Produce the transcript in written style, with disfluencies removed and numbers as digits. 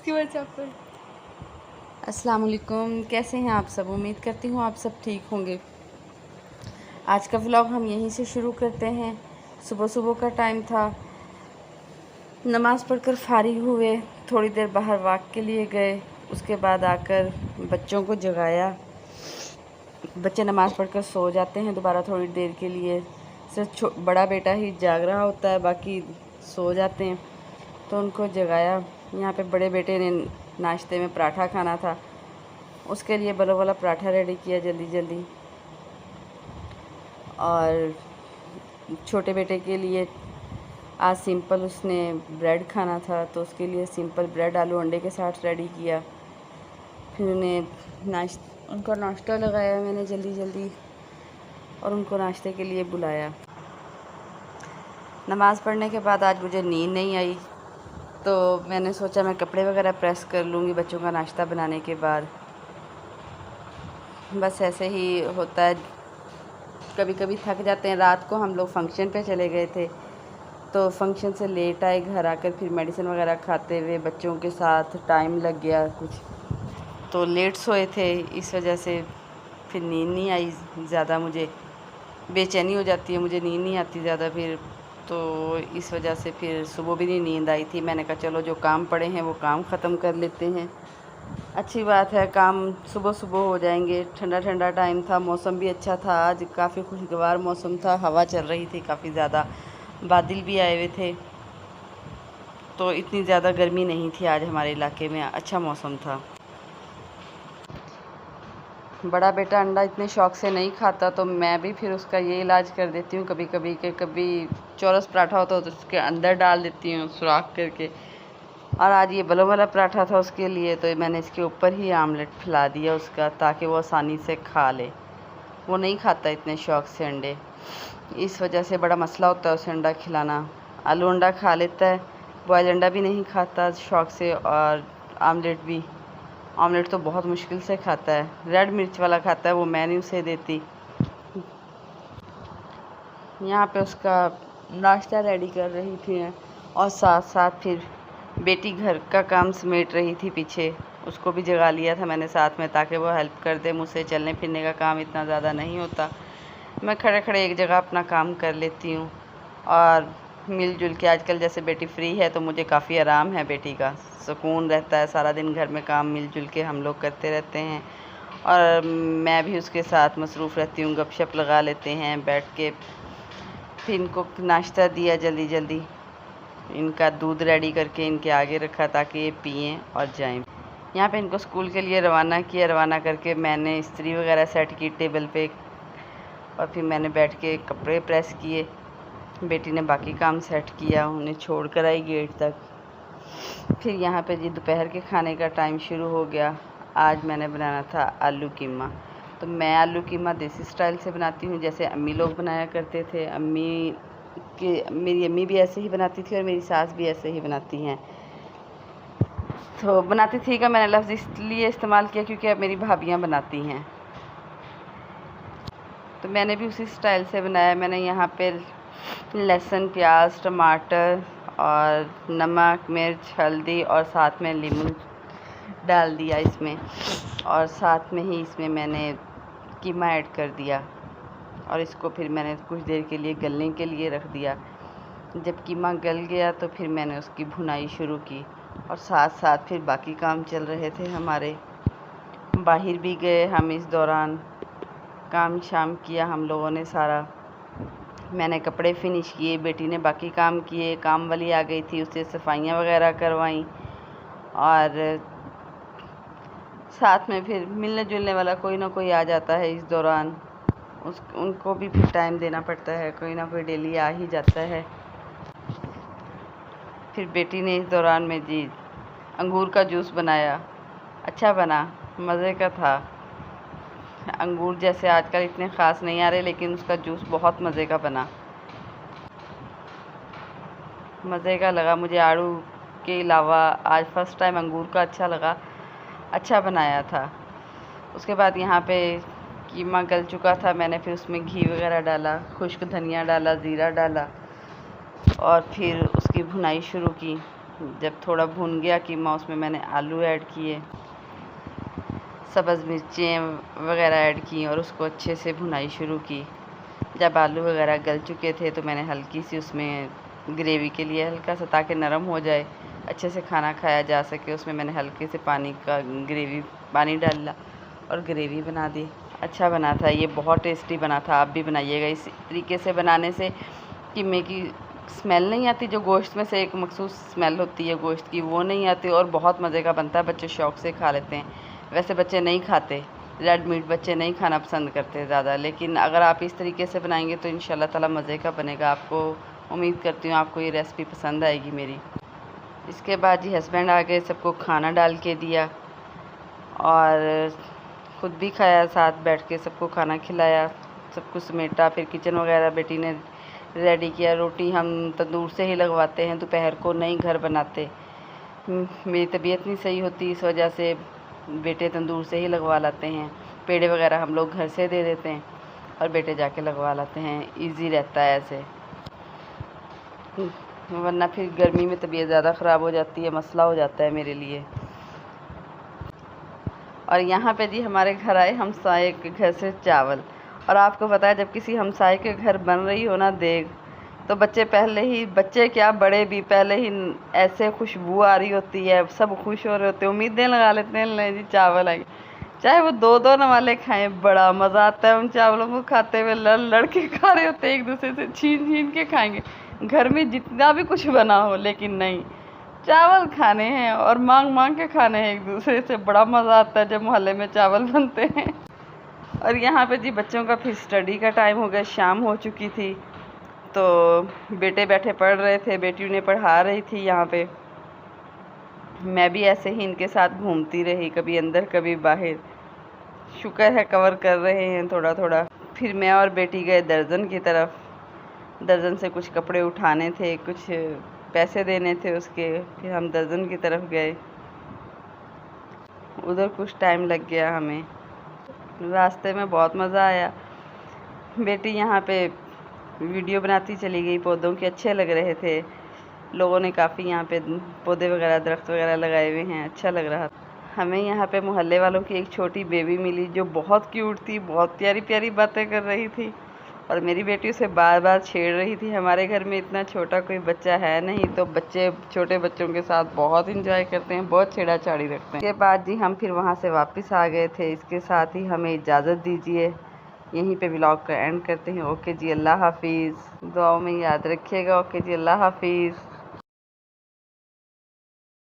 इसकी वजह पर। अस्सलाम वालेकुम, कैसे हैं आप सब? उम्मीद करती हूँ आप सब ठीक होंगे। आज का व्लॉग हम यहीं से शुरू करते हैं। सुबह सुबह का टाइम था, नमाज़ पढ़कर फारिग हुए, थोड़ी देर बाहर वॉक के लिए गए। उसके बाद आकर बच्चों को जगाया। बच्चे नमाज़ पढ़कर सो जाते हैं दोबारा थोड़ी देर के लिए। सिर्फ बड़ा बेटा ही जाग रहा होता है, बाकी सो जाते हैं। तो उनको जगाया। यहाँ पे बड़े बेटे ने नाश्ते में पराठा खाना था, उसके लिए बड़ा वाला पराठा रेडी किया जल्दी जल्दी। और छोटे बेटे के लिए आज सिंपल उसने ब्रेड खाना था, तो उसके लिए सिंपल ब्रेड आलू अंडे के साथ रेडी किया। फिर उनका नाश्ता लगाया मैंने जल्दी जल्दी और उनको नाश्ते के लिए बुलाया। नमाज़ पढ़ने के बाद आज मुझे नींद नहीं आई, तो मैंने सोचा मैं कपड़े वगैरह प्रेस कर लूँगी बच्चों का नाश्ता बनाने के बाद। बस ऐसे ही होता है, कभी कभी थक जाते हैं। रात को हम लोग फंक्शन पे चले गए थे, तो फंक्शन से लेट आए, घर आकर फिर मेडिसिन वगैरह खाते हुए बच्चों के साथ टाइम लग गया कुछ, तो लेट सोए थे। इस वजह से फिर नींद नहीं आई ज़्यादा। मुझे बेचैनी हो जाती है, मुझे नींद नहीं आती ज़्यादा फिर, तो इस वजह से फिर सुबह भी नहीं नींद आई थी। मैंने कहा चलो जो काम पड़े हैं वो काम ख़त्म कर लेते हैं। अच्छी बात है, काम सुबह सुबह हो जाएंगे। ठंडा ठंडा टाइम था, मौसम भी अच्छा था, आज काफ़ी खुशगवार मौसम था, हवा चल रही थी काफ़ी ज़्यादा, बादल भी आए हुए थे, तो इतनी ज़्यादा गर्मी नहीं थी आज हमारे इलाके में, अच्छा मौसम था। बड़ा बेटा अंडा इतने शौक़ से नहीं खाता, तो मैं भी फिर उसका ये इलाज कर देती हूँ कभी कभी कि कभी चौरस पराठा होता तो उसके अंदर डाल देती हूँ सुराख करके। और आज ये बलों वाला पराठा था उसके लिए, तो मैंने इसके ऊपर ही आमलेट फैला दिया उसका, ताकि वो आसानी से खा ले। वो नहीं खाता इतने शौक़ से अंडे, इस वजह से बड़ा मसला होता है उसे अंडा खिलाना। आलू अंडा खा लेता है, बॉयल अंडा भी नहीं खाता शौक़ से, और आमलेट भी। आमलेट तो बहुत मुश्किल से खाता है, रेड मिर्च वाला खाता है, वो मैं नहीं उसे देती। यहाँ पे उसका नाश्ता रेडी कर रही थी और साथ साथ फिर बेटी घर का काम समेट रही थी पीछे, उसको भी जगा लिया था मैंने साथ में, ताकि वो हेल्प कर दे। मुझसे चलने फिरने का काम इतना ज़्यादा नहीं होता, मैं खड़े खड़े एक जगह अपना काम कर लेती हूँ। और मिलजुल के, आजकल जैसे बेटी फ्री है तो मुझे काफ़ी आराम है, बेटी का सुकून रहता है। सारा दिन घर में काम मिलजुल के हम लोग करते रहते हैं, और मैं भी उसके साथ मसरूफ़ रहती हूँ, गपशप लगा लेते हैं बैठ के। फिर इनको नाश्ता दिया जल्दी जल्दी, इनका दूध रेडी करके इनके आगे रखा ताकि ये पिएँ और जाएं। यहाँ पे इनको स्कूल के लिए रवाना किया। रवाना करके मैंने इस्त्री वगैरह सेट की टेबल पे, और फिर मैंने बैठ के कपड़े प्रेस किए। बेटी ने बाकी काम सेट किया, उन्हें छोड़ कर आई गेट तक। फिर यहाँ पे जी दोपहर के खाने का टाइम शुरू हो गया। आज मैंने बनाना था आलू कीमा। तो मैं आलू कीमा देसी स्टाइल से बनाती हूँ, जैसे अम्मी लोग बनाया करते थे। मेरी अम्मी भी ऐसे ही बनाती थी और मेरी सास भी ऐसे ही बनाती हैं। तो बनाती थी का मैंने लफ्ज़ इसलिए इस्तेमाल किया क्योंकि अब मेरी भाभियाँ बनाती हैं, तो मैंने भी उसी स्टाइल से बनाया। मैंने यहाँ पे लहसुन, प्याज, टमाटर और नमक, मिर्च, हल्दी और साथ में नींबू डाल दिया इसमें, और साथ में ही इसमें मैंने कीमा ऐड कर दिया, और इसको फिर मैंने कुछ देर के लिए गलने के लिए रख दिया। जब कीमा गल गया तो फिर मैंने उसकी भुनाई शुरू की, और साथ साथ फिर बाकी काम चल रहे थे हमारे। बाहर भी गए हम, इस दौरान काम शाम किया हम लोगों ने सारा। मैंने कपड़े फिनिश किए, बेटी ने बाकी काम किए। काम वाली आ गई थी, उससे सफाइयाँ वगैरह करवाईं, और साथ में फिर मिलने जुलने वाला कोई ना कोई आ जाता है इस दौरान, उनको भी फिर टाइम देना पड़ता है, कोई ना कोई डेली आ ही जाता है। फिर बेटी ने इस दौरान में जी अंगूर का जूस बनाया, अच्छा बना, मज़े का था। अंगूर जैसे आजकल इतने ख़ास नहीं आ रहे, लेकिन उसका जूस बहुत मज़े का बना, मज़े का लगा मुझे। आड़ू के अलावा आज फ़र्स्ट टाइम अंगूर का अच्छा लगा, अच्छा बनाया था। उसके बाद यहाँ पे कीमा गल चुका था, मैंने फिर उसमें घी वगैरह डाला, खुश्क धनिया डाला, ज़ीरा डाला, और फिर उसकी भुनाई शुरू की। जब थोड़ा भुन गया कीमा उसमें मैंने आलू ऐड किए, सब्ज़ मिर्चें वगैरह ऐड की और उसको अच्छे से भुनाई शुरू की। जब आलू वगैरह गल चुके थे तो मैंने हल्की सी उसमें ग्रेवी के लिए हल्का सा, ताकि नरम हो जाए, अच्छे से खाना खाया जा सके, उसमें मैंने हल्के से पानी डाला और ग्रेवी बना दी। अच्छा बना था ये, बहुत टेस्टी बना था। आप भी बनाइएगा इस तरीके से। बनाने से कीमे की स्मेल नहीं आती, जो गोश्त में से एक मखसूस स्मेल होती है गोश्त की, वो नहीं आती और बहुत मज़े का बनता है। बच्चे शौक़ से खा लेते हैं। वैसे बच्चे नहीं खाते, रेड मीट बच्चे नहीं खाना पसंद करते ज़्यादा, लेकिन अगर आप इस तरीके से बनाएंगे तो इंशाल्लाह ताला मज़े का बनेगा। आपको उम्मीद करती हूँ आपको ये रेसिपी पसंद आएगी मेरी। इसके बाद जी हस्बैंड आ गए, सबको खाना डाल के दिया और ख़ुद भी खाया, साथ बैठ के सबको खाना खिलाया, सब कुछ समेटा। फिर किचन वगैरह बेटी ने रेडी किया। रोटी हम तंदूर से ही लगवाते हैं, दोपहर को नहीं घर बनाते। मेरी तबीयत नहीं सही होती, इस वजह से बेटे तंदूर से ही लगवा लाते हैं। पेड़े वगैरह हम लोग घर से दे देते हैं और बेटे जाके लगवा लाते हैं। इजी रहता है ऐसे, वरना फिर गर्मी में तबीयत ज़्यादा ख़राब हो जाती है, मसला हो जाता है मेरे लिए। और यहाँ पे जी हमारे घर आए हमसाए के घर से चावल। और आपको पता है जब किसी हमसाए के घर बन रही हो ना देग, तो बच्चे क्या बड़े भी पहले ही ऐसे खुशबू आ रही होती है, सब खुश हो रहे होते हैं, उम्मीदें लगा लेते हैं ले जी चावल आएंगे। चाहे वो दो दो नवाले खाएं, बड़ा मज़ा आता है उन चावलों को खाते हुए। लड़ के खा रहे होते हैं, एक दूसरे से छीन के खाएंगे, घर में जितना भी कुछ बना हो, लेकिन नहीं, चावल खाने हैं और मांग के खाने हैं एक दूसरे से। बड़ा मज़ा आता है जब मोहल्ले में चावल बनते हैं। और यहाँ पे जी बच्चों का फिर स्टडी का टाइम हो गया, शाम हो चुकी थी, तो बेटे बैठे पढ़ रहे थे, बेटी उन्हें पढ़ा रही थी। यहाँ पे मैं भी ऐसे ही इनके साथ घूमती रही, कभी अंदर कभी बाहर। शुक्र है कवर कर रहे हैं थोड़ा थोड़ा। फिर मैं और बेटी गए दर्जन की तरफ। दर्जन से कुछ कपड़े उठाने थे, कुछ पैसे देने थे उसके। फिर हम दर्जन की तरफ गए, उधर कुछ टाइम लग गया हमें। रास्ते में बहुत मज़ा आया। बेटी यहाँ पे वीडियो बनाती चली गई, पौधों के अच्छे लग रहे थे। लोगों ने काफ़ी यहाँ पे पौधे वगैरह दरख्त वगैरह लगाए हुए हैं, अच्छा लग रहा था। हमें यहाँ पे मोहल्ले वालों की एक छोटी बेबी मिली जो बहुत क्यूट थी, बहुत प्यारी प्यारी बातें कर रही थी और मेरी बेटी उसे बार बार छेड़ रही थी। हमारे घर में इतना छोटा कोई बच्चा है नहीं, तो बच्चे छोटे बच्चों के साथ बहुत इंजॉय करते हैं, बहुत छेड़ाछाड़ी रखते हैं। इसके बाद जी हम फिर वहाँ से वापस आ गए थे। इसके साथ ही हमें इजाज़त दीजिए, यहीं पे व्लॉग का एंड करते हैं। ओके जी, अल्लाह हाफिज़। दुआओं में याद रखिएगा। ओके जी, अल्लाह हाफिज़।